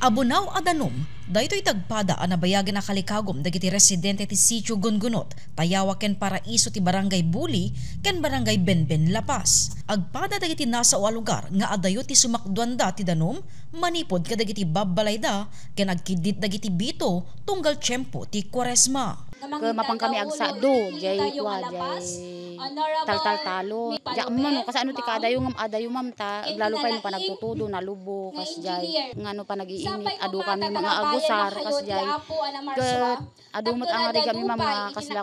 Abunaw adanom, daytoy tagpada anabayagan na kalikagom dagiti residente ti Sitio Gungunot, tayawa ken Paraiso ti Barangay Buli ken Barangay Benben Lapas. Agpada dagiti nasa o lugar nga adayo ti sumakduanda ti danom, manipod kadagiti babbalayda ken agkidit dagiti bito tunggal tiyempo ti Kwaresma. Mapang kami agsa do, jay kwa, jay tal-tal-talo. Diyak mo no, kasi ano ti kadayo ngam adayo mam ta, lalo pa yung panagtutudo, nalubo, kas jay, nga ano pa nag-iinit, ado kami mga agusar, kas jay, ado mo't ang ari kami mga kasla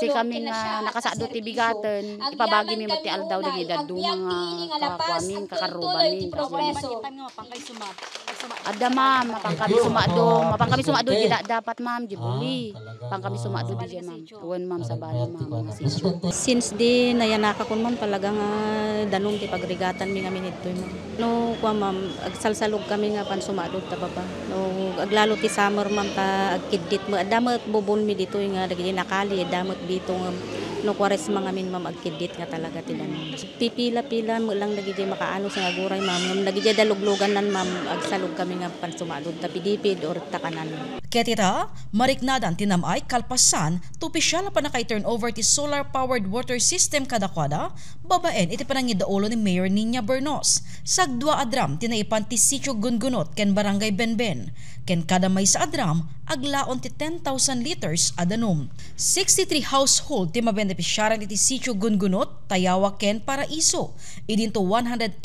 si kami nga nakasado ti bigaten, ipabagi mi mati aldaw dagi dadu mga kakwamin, kakarubamin, kas jay. Ada ma'am, mapang kami sumado, jida dapat ma'am, jibuli. Pang kami sumado di dyan ma'am. Uwan ma'am sa bali ma'am. Since di nayanaka kun ma'am talagang danom ti pagrigatan mi kami nito ma'am. No kwa ma'am, agsalsalog kami nga pan sumado ta baba. No aglalo ti summer ma'am ta agkidit mo. Adamot bubon mi dito nga dagiti nakali, adamot dito nga no Kwaresma ngamin ma'am agkidit nga talaga ti danom. Pipila-pila mo lang dagiti makaano sa aguray ma'am. Dagiti daluglugan nan ma'am agsalog kami nga pan sumado ta pidipid or takanan. Ketita, mariknadan tinamay kalpasan to opisyal pa na kay turnover ti solar-powered water system kadakwada, babaen iti panangidaulo ni Mayor Nina Bernos. Sagdua adram tinaipan ti Sitio Gungunot ken Barangay Benben. Ken kada may sa adram, aglaon ti 10,000 liters adanom. 63 household ti mabenepisyaran iti Sitio Gungunot, tayawa ken Paraiso. Idinto 186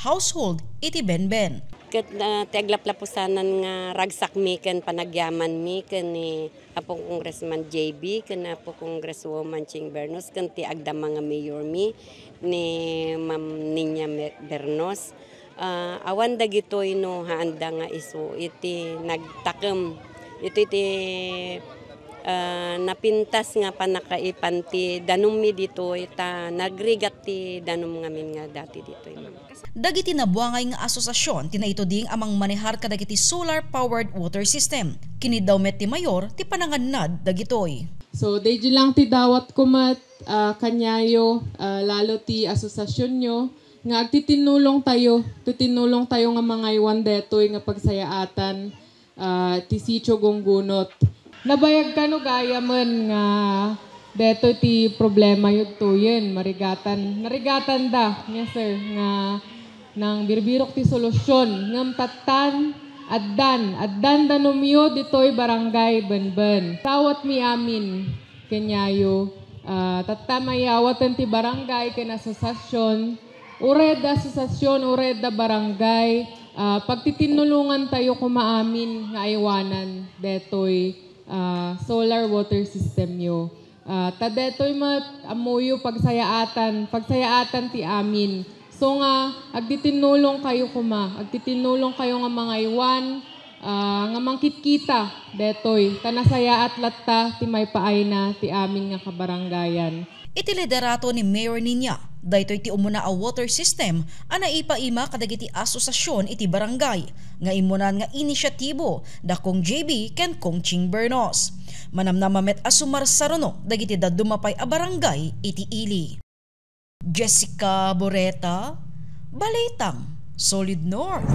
household iti Benben. Ket tiaglaplapusanan nga ragsak mi ken panagyaman mi ken ni Apong Congressman JB ken Apo Congresswoman Ching Bernos ken ti agdama nga mayor mi ni Ma'am Nina Bernos. Awan dagitoy no haanda nga isu iti nagtakem iti napintas nga panakaipan ti danom mi dito ita nagrigat ti danom ngamin nga dati dito ma'am. Dagiti nabuangay nga asosasyon tinaito ding amang manehar kadagiti solar-powered water system. Kini daw met ti mayor ti panangannad dagitoy. So daydi lang ti dawat kumat kanyayo lalo ti asosasyon nyo nga agtitinulong tayo nga mga iwan detoy nga pagsayaatan ti Sitio Gungunot. Nabayag ka no gaya man nga deto ti problema yun to yun, narigatan da, yes sir, nga nang birbirok ti solusyon, ngam tatan, addan danomyo dito'y barangay Benben. Tawat mi amin, kanyayo, tatamayawatan ti barangay ken asosasyon, ured da barangay, pagtitinulungan tayo kumaamin nga aywanan deto'y solar water system yo. Tadetoy amuyo pagsayaatan ti amin. So nga agtitinulong kayo agtitinulong kayo nga mga iwan nga mangkitkita detoy tanasaya at latta ti may paay na ti amin nga kabaranggayan. Iti liderato ni Mayor Nina, daytoy ti umuna a water system ana ipaima kadagiti asosasyon iti barangay nga imunan nga inisyatibo da kong JB ken kong Ching Bernos. Manamnamamet asumar saruno dagiti dadumapay a barangay iti ili. Jessica Boreta, Balitang Solid North.